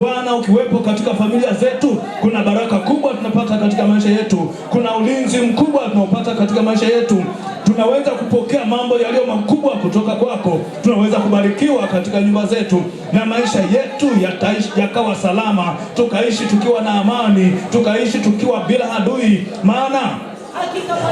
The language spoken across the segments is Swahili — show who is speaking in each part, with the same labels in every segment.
Speaker 1: Bwana ukiwepo katika familia zetu, kuna baraka kubwa tunapata katika maisha yetu. Kuna ulinzi mkubwa tunaopata katika maisha yetu. Tunaweza kupokea mambo yaliyo makubwa kutoka kwako. Tunaweza kubarikiwa katika nyumba zetu, na maisha yetu yakawa salama, tukaishi tukiwa na amani, tukaishi tukiwa bila adui. Maana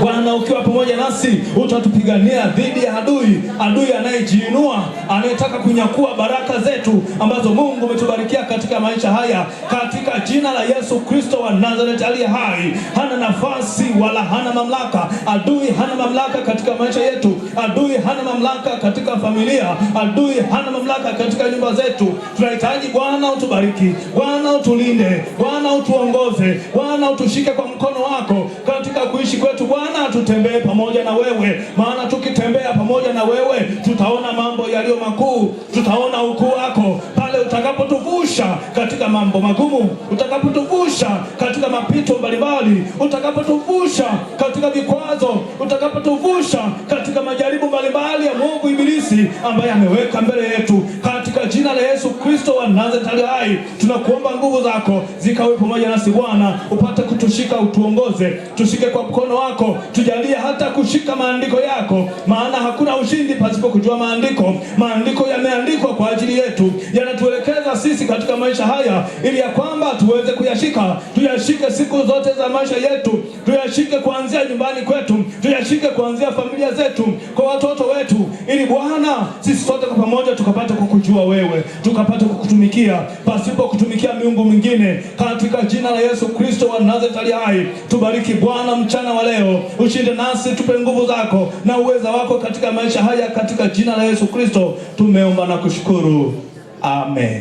Speaker 1: Bwana ukiwa pamoja nasi, utatupigania dhidi ya adui anayejiinua, anayetaka kunyakua baraka zetu ambazo Mungu umetubarikia katika maisha haya. Katika jina la Yesu Kristo wa Nazareth aliye hai, hana nafasi wala hana mamlaka. Adui hana mamlaka katika maisha yetu. Adui hana mamlaka katika familia. Adui hana mamlaka katika nyumba zetu. Tunahitaji Bwana utubariki, Bwana utulinde, Bwana utuongoze, Bwana utushike kwa mkono wako katika kuishi kwetu. Bwana tutembee pamoja na wewe, maana tukitembea pamoja na wewe tutaona mambo yaliyo makuu. Tutaona ukuu wako pale utakapotuvusha katika mambo magumu, utakapotuvusha katika mapito mbalimbali, utakapotuvusha katika vikwazo, utakapotuvusha katika majaribu mbalimbali ya mwovu ibilisi ambaye ameweka mbele yetu. Katika jina la Yesu Kristo wa Nazareth aliye hai, tunakuomba nguvu zako zikawe pamoja nasi Bwana, upate kutushika, utuongoze, tushike kwa mkono wako, tujalie hata kushika maandiko yako, maana hakuna ushindi pasipo kujua maandiko. Maandiko yameandikwa kwa ajili yetu, yanatuelekeza sisi katika maisha haya, ili ya kwamba tuweze kuyashika. Tuyashike siku zote za maisha yetu, tuyashike kuanzia nyumbani kwetu, tuyashike kuanzia familia zetu, kwa watoto wetu, ili Bwana sisi sote kwa pamoja tukapate kukujua wewe, tukapate kukutumikia pasipo kutumikia miungu mingine. Katika jina la Yesu Kristo wa Nazareth aliye hai, tubariki Bwana mchana wa leo, ushinde nasi, tupe nguvu zako na uweza wako katika maisha haya. Katika jina la Yesu Kristo tumeomba na kushukuru, amen.